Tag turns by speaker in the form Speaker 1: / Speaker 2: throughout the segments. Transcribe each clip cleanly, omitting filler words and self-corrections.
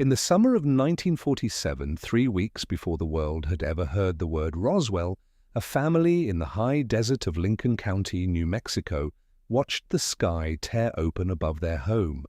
Speaker 1: In the summer of 1947, 3 weeks before the world had ever heard the word Roswell, a family in the high desert of Lincoln County, New Mexico, watched the sky tear open above their home.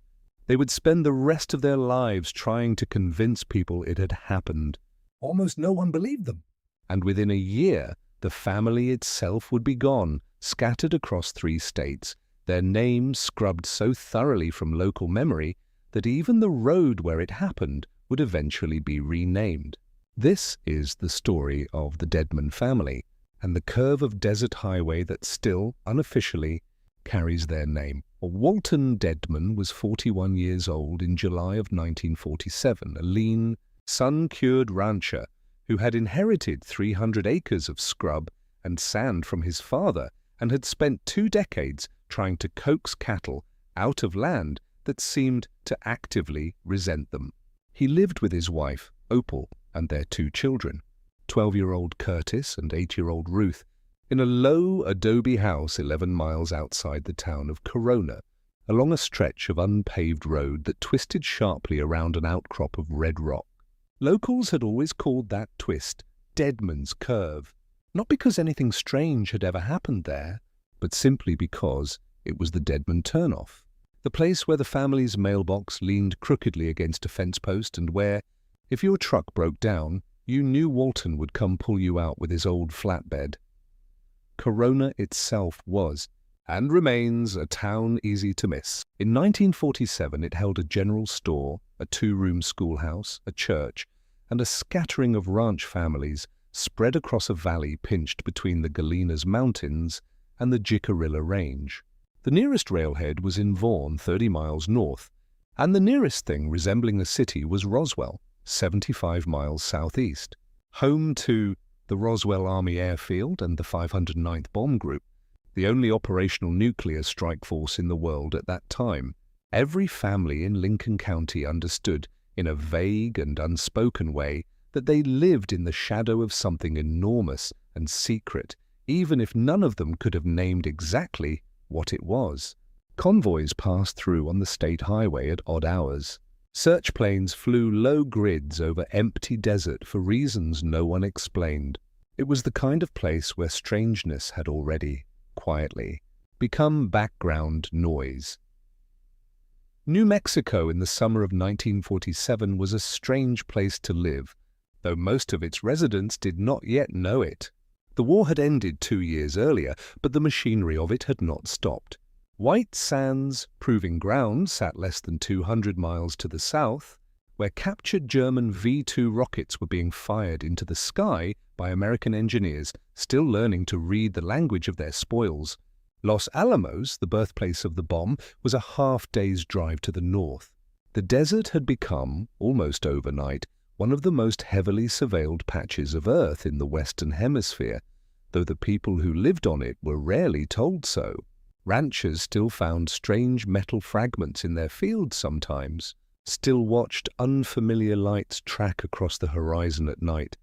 Speaker 1: They would spend the rest of their lives trying to convince people it had happened.
Speaker 2: Almost no one believed them.
Speaker 1: And within a year, the family itself would be gone, scattered across 3 states, their names scrubbed so thoroughly from local memory that even the road where it happened would eventually be renamed. This is the story of the Dedman family and the curve of desert highway that still, unofficially, carries their name. Walton Dedman was 41 years old in July of 1947, a lean, sun-cured rancher who had inherited 300 acres of scrub and sand from his father and had spent 2 decades trying to coax cattle out of land that seemed to actively resent them. He lived with his wife, Opal, and their 2 children, 12-year-old Curtis and 8-year-old Ruth, in a low adobe house 11 miles outside the town of Corona, along a stretch of unpaved road that twisted sharply around an outcrop of red rock. Locals had always called that twist Dedman's Curve, not because anything strange had ever happened there, but simply because it was the Dedman turnoff, the place where the family's mailbox leaned crookedly against a fence post and where, if your truck broke down, you knew Walton would come pull you out with his old flatbed. Corona itself was, and remains, a town easy to miss. In 1947, it held a general store, a 2-room schoolhouse, a church, and a scattering of ranch families spread across a valley pinched between the Galenas Mountains and the Jicarilla Range. The nearest railhead was in Vaughan, 30 miles north, and the nearest thing resembling a city was Roswell, 75 miles southeast, home to the Roswell Army Airfield and the 509th Bomb Group, the only operational nuclear strike force in the world at that time. Every family in Lincoln County understood, in a vague and unspoken way, that they lived in the shadow of something enormous and secret, even if none of them could have named exactly what it was. Convoys passed through on the state highway at odd hours. Search planes flew low grids over empty desert for reasons no one explained. It was the kind of place where strangeness had already, quietly, become background noise. New Mexico in the summer of 1947 was a strange place to live, though most of its residents did not yet know it. The war had ended 2 years earlier, but the machinery of it had not stopped. White Sands Proving Ground sat less than 200 miles to the south, where captured German V-2 rockets were being fired into the sky by American engineers still learning to read the language of their spoils. Los Alamos, the birthplace of the bomb, was a half-day's drive to the north. The desert had become, almost overnight, one of the most heavily surveilled patches of Earth in the Western Hemisphere, though the people who lived on it were rarely told so. Ranchers still found strange metal fragments in their fields sometimes, still watched unfamiliar lights track across the horizon at night,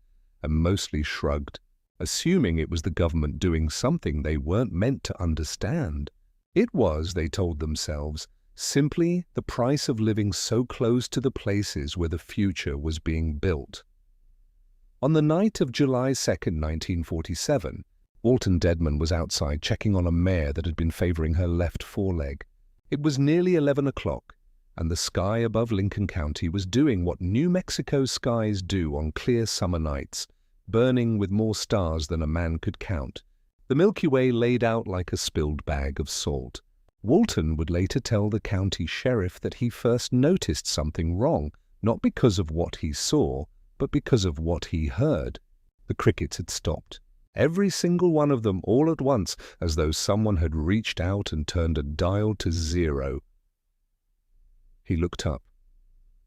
Speaker 1: and mostly shrugged, assuming it was the government doing something they weren't meant to understand. It was, they told themselves, simply the price of living so close to the places where the future was being built. On the night of July 2nd, 1947, Walton Dedman was outside checking on a mare that had been favoring her left foreleg. It was nearly 11 o'clock, and the sky above Lincoln County was doing what New Mexico skies do on clear summer nights, burning with more stars than a man could count. The Milky Way laid out like a spilled bag of salt. Walton would later tell the county sheriff that he first noticed something wrong, not because of what he saw, but because of what he heard. The crickets had stopped. Every single one of them all at once, as though someone had reached out and turned a dial to 0. He looked up.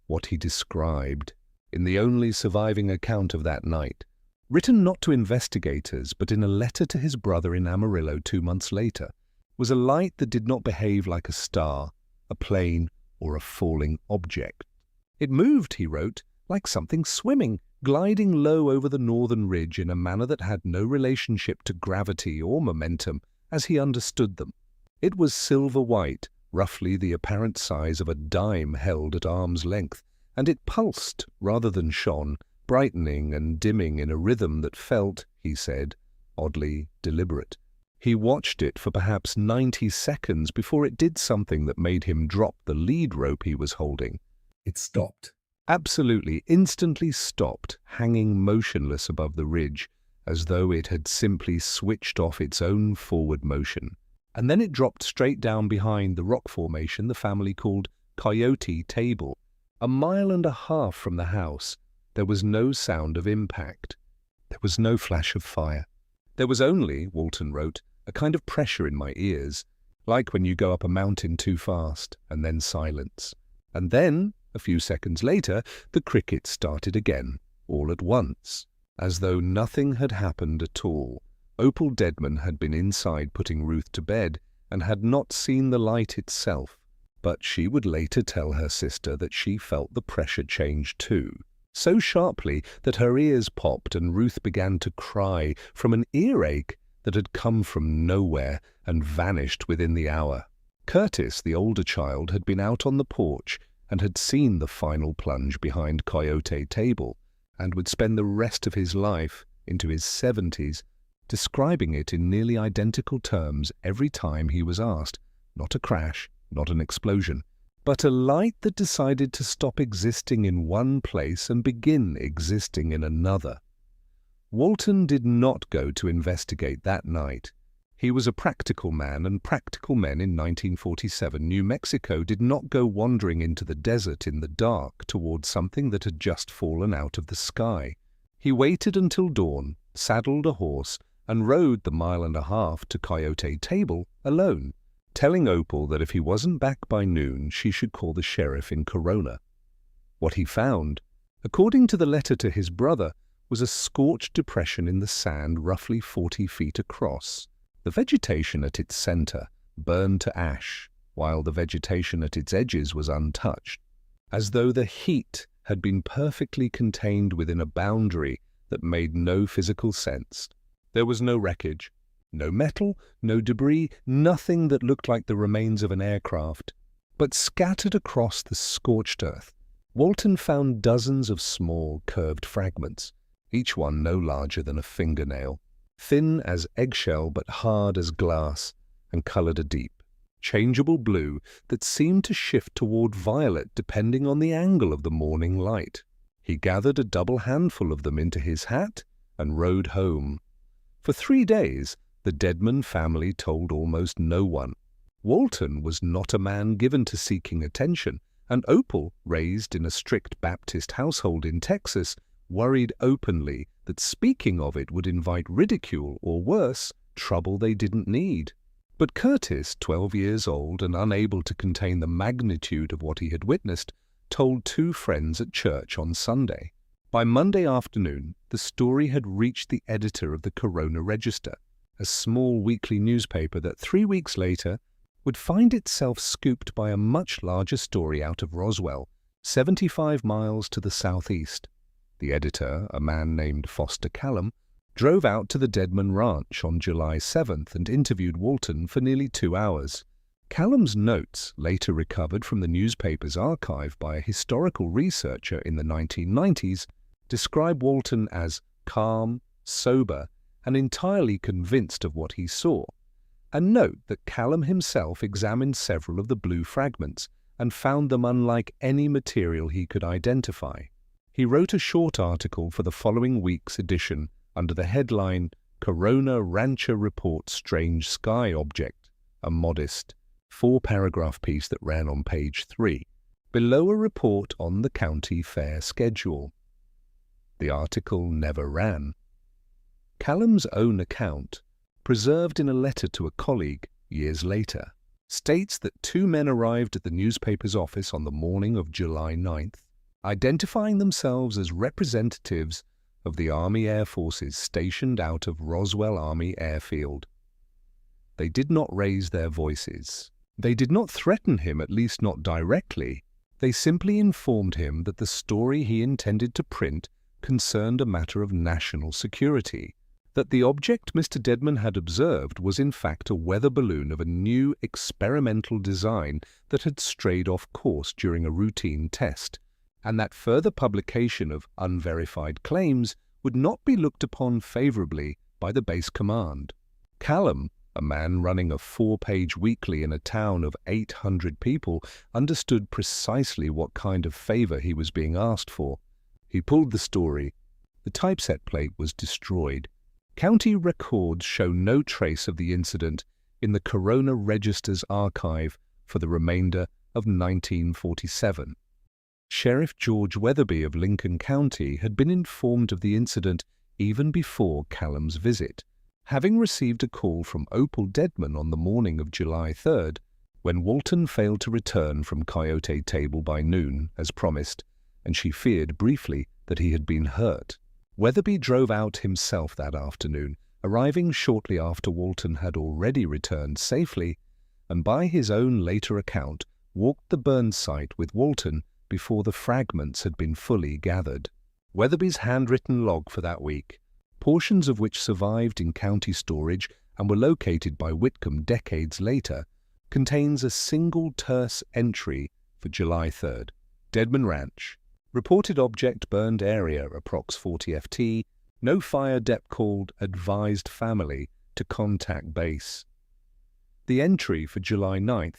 Speaker 1: What he described, in the only surviving account of that night, written not to investigators but in a letter to his brother in Amarillo 2 months later, was a light that did not behave like a star, a plane, or a falling object. It moved, he wrote, like something swimming, gliding low over the northern ridge in a manner that had no relationship to gravity or momentum as he understood them. It was silver-white, roughly the apparent size of a dime held at arm's length, and it pulsed rather than shone, brightening and dimming in a rhythm that felt, he said, oddly deliberate. He watched it for perhaps 90 seconds before it did something that made him drop the lead rope he was holding.
Speaker 2: It stopped.
Speaker 1: Absolutely, instantly stopped, hanging motionless above the ridge, as though it had simply switched off its own forward motion. And then it dropped straight down behind the rock formation the family called Coyote Table. A mile and a half from the house, there was no sound of impact. There was no flash of fire. There was only, Walton wrote, a kind of pressure in my ears, like when you go up a mountain too fast, and then silence. And then, a few seconds later, the crickets started again, all at once, as though nothing had happened at all. Opal Dedman had been inside putting Ruth to bed and had not seen the light itself, but she would later tell her sister that she felt the pressure change too, so sharply that her ears popped and Ruth began to cry from an earache that had come from nowhere and vanished within the hour. Curtis, the older child, had been out on the porch and had seen the final plunge behind Coyote Table and would spend the rest of his life, into his 70s, describing it in nearly identical terms every time he was asked. Not a crash, not an explosion, but a light that decided to stop existing in one place and begin existing in another. Walton did not go to investigate that night. He was a practical man, and practical men in 1947 New Mexico did not go wandering into the desert in the dark towards something that had just fallen out of the sky. He waited until dawn, saddled a horse, and rode the mile and a half to Coyote Table alone, telling Opal that if he wasn't back by noon, she should call the sheriff in Corona. What he found, according to the letter to his brother, was a scorched depression in the sand roughly 40 feet across. The vegetation at its center burned to ash, while the vegetation at its edges was untouched, as though the heat had been perfectly contained within a boundary that made no physical sense. There was no wreckage, no metal, no debris, nothing that looked like the remains of an aircraft. But scattered across the scorched earth, Walton found dozens of small, curved fragments, each one no larger than a fingernail, thin as eggshell but hard as glass, and colored a deep, changeable blue that seemed to shift toward violet depending on the angle of the morning light. He gathered a double handful of them into his hat and rode home. For 3 days, the Dedman family told almost no one. Walton was not a man given to seeking attention, and Opal, raised in a strict Baptist household in Texas, worried openly that speaking of it would invite ridicule or worse, trouble they didn't need. But Curtis, 12 years old and unable to contain the magnitude of what he had witnessed, told 2 friends at church on Sunday. By Monday afternoon, the story had reached the editor of the Corona Register, a small weekly newspaper that 3 weeks later would find itself scooped by a much larger story out of Roswell, 75 miles to the southeast. The editor, a man named Foster Callum, drove out to the Dedman Ranch on July 7th and interviewed Walton for nearly 2 hours. Callum's notes, later recovered from the newspaper's archive by a historical researcher in the 1990s, describe Walton as calm, sober, and entirely convinced of what he saw. And note that Callum himself examined several of the blue fragments and found them unlike any material he could identify. He wrote a short article for the following week's edition under the headline, Corona Rancher Reports Strange Sky Object, a modest 4-paragraph piece that ran on page 3, below a report on the county fair schedule. The article never ran. Callum's own account, preserved in a letter to a colleague years later, states that 2 men arrived at the newspaper's office on the morning of July 9th, identifying themselves as representatives of the Army Air Forces stationed out of Roswell Army Airfield. They did not raise their voices. They did not threaten him, at least not directly. They simply informed him that the story he intended to print concerned a matter of national security, that the object Mr. Dedman had observed was in fact a weather balloon of a new experimental design that had strayed off course during a routine test, and that further publication of unverified claims would not be looked upon favorably by the base command. Callum, a man running a 4-page weekly in a town of 800 people, understood precisely what kind of favor he was being asked for. He pulled the story. The typeset plate was destroyed. County records show no trace of the incident in the Coroner Register's archive for the remainder of 1947. Sheriff George Weatherby of Lincoln County had been informed of the incident even before Callum's visit, having received a call from Opal Dedman on the morning of July 3rd, when Walton failed to return from Coyote Table by noon, as promised, and she feared briefly that he had been hurt. Weatherby drove out himself that afternoon, arriving shortly after Walton had already returned safely, and by his own later account walked the burn site with Walton before the fragments had been fully gathered. Weatherby's handwritten log for that week, portions of which survived in county storage and were located by Whitcomb decades later, contains a single terse entry for July 3rd. Dedman Ranch. Reported object burned area approx 40 FT. No fire dep called advised family to contact base. The entry for July 9th,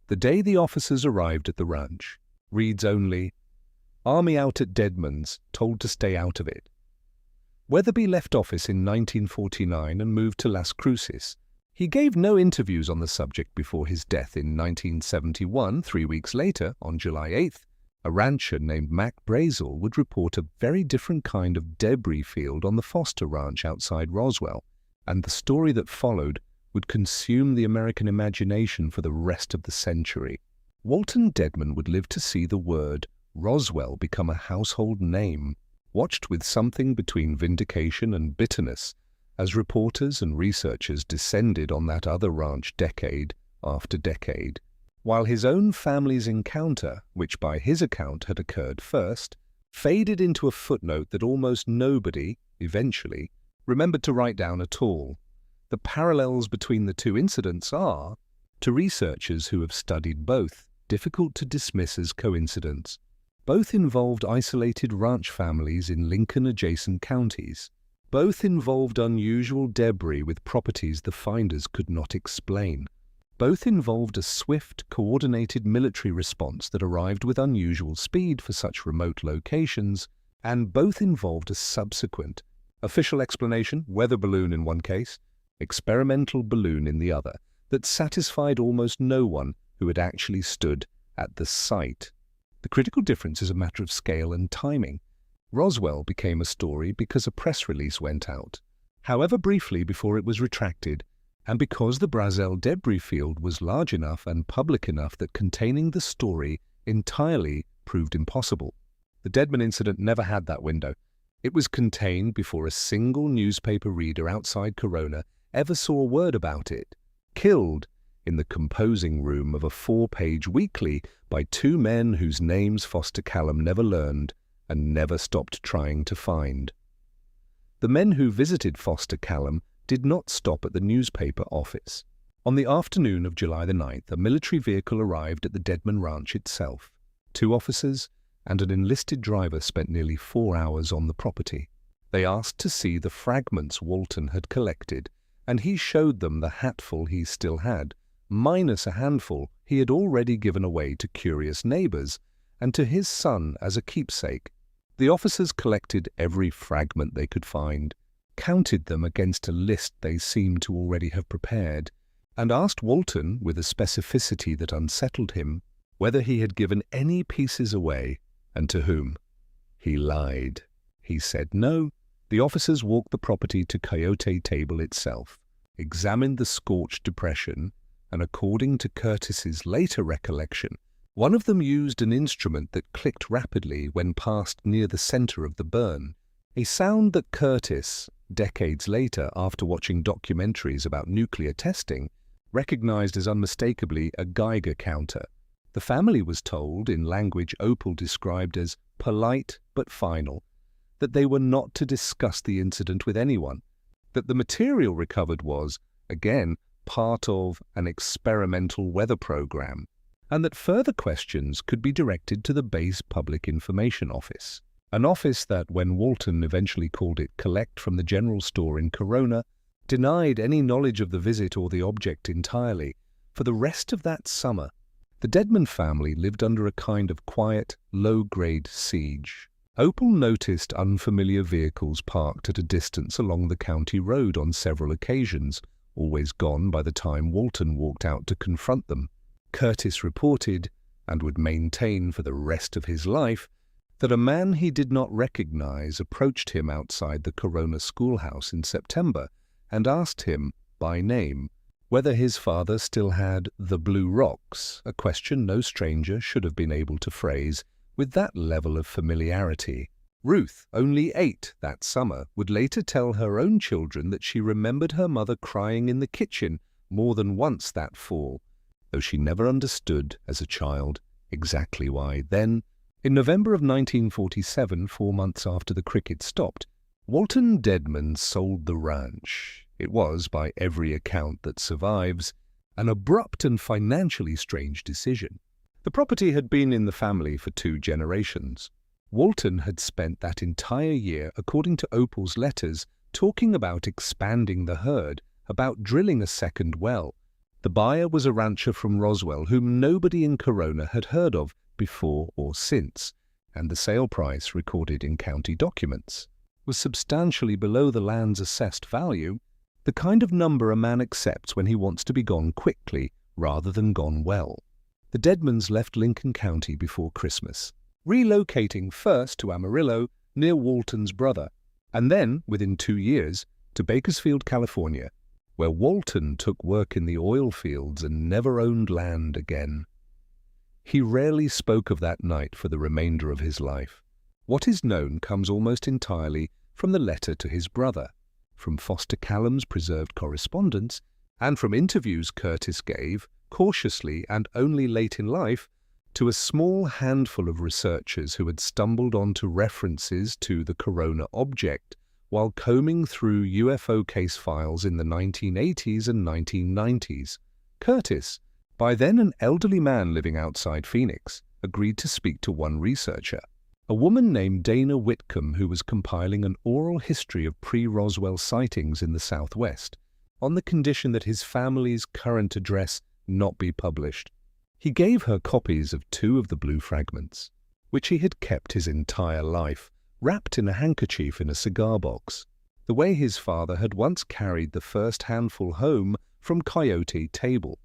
Speaker 1: the day the officers arrived at the ranch, reads only, "Army out at Dedman's, told to stay out of it." Weatherby left office in 1949 and moved to Las Cruces. He gave no interviews on the subject before his death in 1971. 3 weeks later, on July 8th, a rancher named Mac Brazel would report a very different kind of debris field on the Foster Ranch outside Roswell, and the story that followed would consume the American imagination for the rest of the century. Walton Dedman would live to see the word Roswell become a household name, watched with something between vindication and bitterness as reporters and researchers descended on that other ranch decade after decade, while his own family's encounter, which by his account had occurred first, faded into a footnote that almost nobody, eventually, remembered to write down at all. The parallels between the two incidents are, to researchers who have studied both, difficult to dismiss as coincidence. Both involved isolated ranch families in Lincoln-adjacent counties. Both involved unusual debris with properties the finders could not explain. Both involved a swift, coordinated military response that arrived with unusual speed for such remote locations, and both involved a subsequent, official explanation, weather balloon in one case, experimental balloon in the other, that satisfied almost no one who had actually stood at the site. The critical difference is a matter of scale and timing. Roswell became a story because a press release went out, however briefly before it was retracted, and because the Brazel debris field was large enough and public enough that containing the story entirely proved impossible. The Dedman incident never had that window. It was contained before a single newspaper reader outside Corona ever saw a word about it. Killed in the composing room of a 4-page weekly by two men whose names Foster Callum never learned and never stopped trying to find. The men who visited Foster Callum did not stop at the newspaper office. On the afternoon of July the 9th, a military vehicle arrived at the Dedman Ranch itself. 2 officers and an enlisted driver spent nearly 4 hours on the property. They asked to see the fragments Walton had collected, and he showed them the hatful he still had, minus a handful he had already given away to curious neighbors and to his son as a keepsake. The officers collected every fragment they could find, counted them against a list they seemed to already have prepared, and asked Walton, with a specificity that unsettled him, whether he had given any pieces away and to whom. He lied. He said no. The officers walked the property to Coyote Table itself, examined the scorched depression, and according to Curtis's later recollection, one of them used an instrument that clicked rapidly when passed near the center of the burn, a sound that Curtis, decades later after watching documentaries about nuclear testing, recognized as unmistakably a Geiger counter. The family was told, in language Opal described as polite but final, that they were not to discuss the incident with anyone, that the material recovered was, again, part of an experimental weather program, and that further questions could be directed to the base Public Information Office, an office that, when Walton eventually called it collect from the general store in Corona, denied any knowledge of the visit or the object entirely. For the rest of that summer, the Dedman family lived under a kind of quiet, low-grade siege. Opal noticed unfamiliar vehicles parked at a distance along the county road on several occasions, always gone by the time Walton walked out to confront them. Curtis reported, and would maintain for the rest of his life, that a man he did not recognize approached him outside the Corona schoolhouse in September and asked him, by name, whether his father still had the blue rocks, a question no stranger should have been able to phrase with that level of familiarity. Ruth, only 8 that summer, would later tell her own children that she remembered her mother crying in the kitchen more than once that fall, though she never understood, as a child, exactly why. Then, in November of 1947, 4 months after the cricket stopped, Walton Dedman sold the ranch. It was, by every account that survives, an abrupt and financially strange decision. The property had been in the family for 2 generations. Walton had spent that entire year, according to Opal's letters, talking about expanding the herd, about drilling a second well. The buyer was a rancher from Roswell whom nobody in Corona had heard of before or since, and the sale price, recorded in county documents, was substantially below the land's assessed value, the kind of number a man accepts when he wants to be gone quickly rather than gone well. The Dedmans left Lincoln County before Christmas, relocating first to Amarillo, near Walton's brother, and then, within 2 years, to Bakersfield, California, where Walton took work in the oil fields and never owned land again. He rarely spoke of that night for the remainder of his life. What is known comes almost entirely from the letter to his brother, from Foster Callum's preserved correspondence, and from interviews Curtis gave, cautiously and only late in life, to a small handful of researchers who had stumbled onto references to the Corona object while combing through UFO case files in the 1980s and 1990s. Curtis, by then an elderly man living outside Phoenix, agreed to speak to one researcher, a woman named Dana Whitcomb, who was compiling an oral history of pre-Roswell sightings in the Southwest, on the condition that his family's current address not be published. He gave her copies of 2 of the blue fragments, which he had kept his entire life, wrapped in a handkerchief in a cigar box, the way his father had once carried the first handful home from Coyote Table.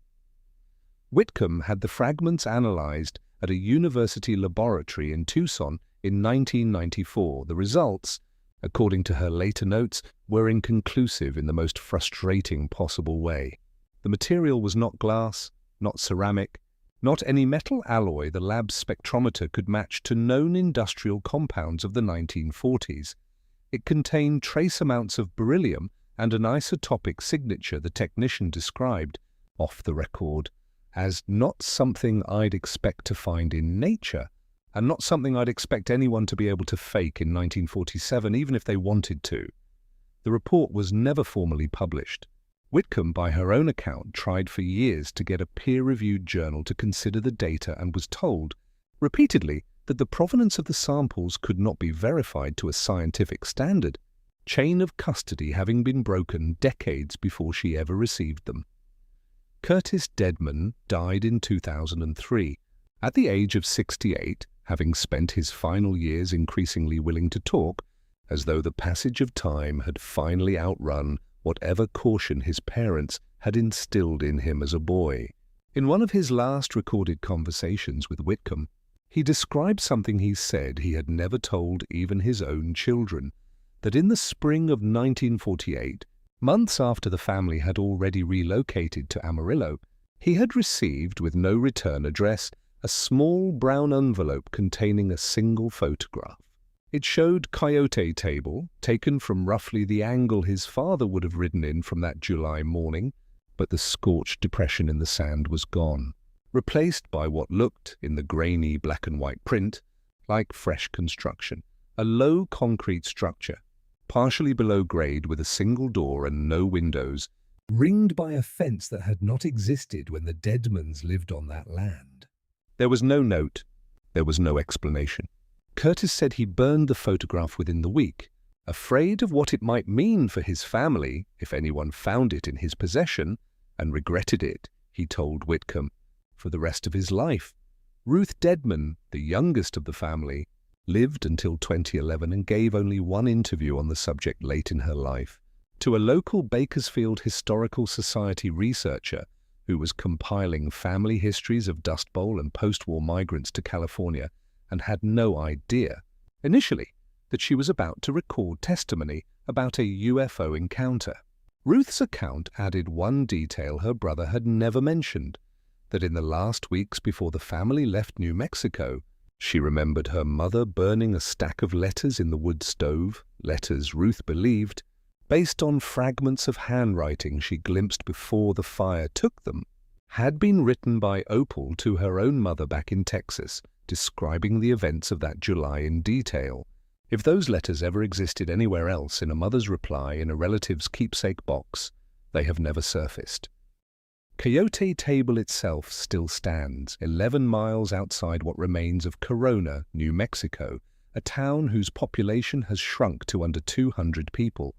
Speaker 1: Whitcomb had the fragments analyzed at a university laboratory in Tucson in 1994. The results, according to her later notes, were inconclusive in the most frustrating possible way. The material was not glass, not ceramic, not any metal alloy the lab's spectrometer could match to known industrial compounds of the 1940s. It contained trace amounts of beryllium and an isotopic signature the technician described, off the record, as not something I'd expect to find in nature, and not something I'd expect anyone to be able to fake in 1947, even if they wanted to. The report was never formally published. Whitcomb, by her own account, tried for years to get a peer-reviewed journal to consider the data and was told, repeatedly, that the provenance of the samples could not be verified to a scientific standard, chain of custody having been broken decades before she ever received them. Curtis Dedman died in 2003, at the age of 68, having spent his final years increasingly willing to talk, as though the passage of time had finally outrun whatever caution his parents had instilled in him as a boy. In one of his last recorded conversations with Whitcomb, he described something he said he had never told even his own children, that in the spring of 1948, months after the family had already relocated to Amarillo, he had received, with no return address, a small brown envelope containing a single photograph. It showed Coyote Table, taken from roughly the angle his father would have ridden in from that July morning, but the scorched depression in the sand was gone, replaced by what looked, in the grainy black and white print, like fresh construction, a low concrete structure, partially below grade with a single door and no windows,
Speaker 2: ringed by a fence that had not existed when the Dedmans lived on that land.
Speaker 1: There was no note. There was no explanation. Curtis said he burned the photograph within the week, afraid of what it might mean for his family if anyone found it in his possession, and regretted it, he told Whitcomb, for the rest of his life. Ruth Dedman, the youngest of the family, lived until 2011 and gave only one interview on the subject late in her life, to a local Bakersfield Historical Society researcher who was compiling family histories of Dust Bowl and post-war migrants to California and had no idea, initially, that she was about to record testimony about a UFO encounter. Ruth's account added one detail her brother had never mentioned, that in the last weeks before the family left New Mexico, she remembered her mother burning a stack of letters in the wood stove, letters Ruth believed, based on fragments of handwriting she glimpsed before the fire took them, had been written by Opal to her own mother back in Texas, describing the events of that July in detail. If those letters ever existed anywhere else in a mother's reply in a relative's keepsake box, they have never surfaced. Coyote Table itself still stands, 11 miles outside what remains of Corona, New Mexico, a town whose population has shrunk to under 200 people.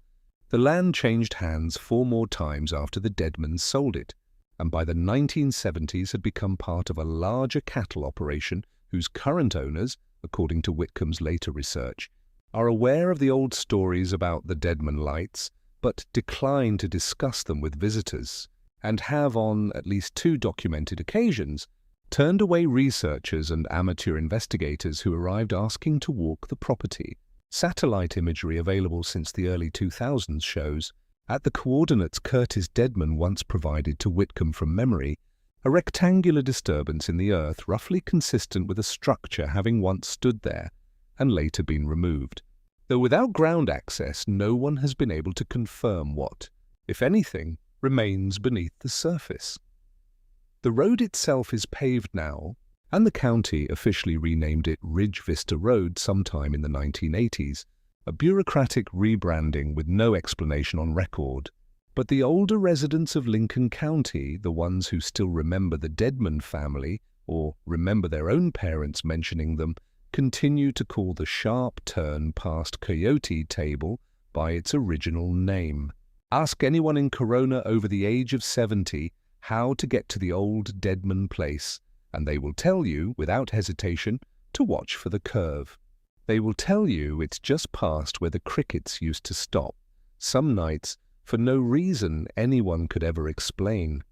Speaker 1: The land changed hands 4 more times after the Dedmans sold it, and by the 1970s had become part of a larger cattle operation whose current owners, according to Whitcomb's later research, are aware of the old stories about the Dedman lights, but decline to discuss them with visitors, and have on at least 2 documented occasions turned away researchers and amateur investigators who arrived asking to walk the property. Satellite imagery available since the early 2000s shows, at the coordinates Curtis Dedman once provided to Whitcomb from memory, a rectangular disturbance in the earth roughly consistent with a structure having once stood there and later been removed. Though without ground access, no one has been able to confirm what, if anything, remains beneath the surface. The road itself is paved now, and the county officially renamed it Ridge Vista Road sometime in the 1980s, a bureaucratic rebranding with no explanation on record. But the older residents of Lincoln County, the ones who still remember the Dedman family or remember their own parents mentioning them, continue to call the sharp turn past Coyote Table by its original name. Ask anyone in Corona over the age of 70 how to get to the old Dedman place, and they will tell you, without hesitation, to watch for the curve. They will tell you it's just past where the crickets used to stop, some nights for no reason anyone could ever explain.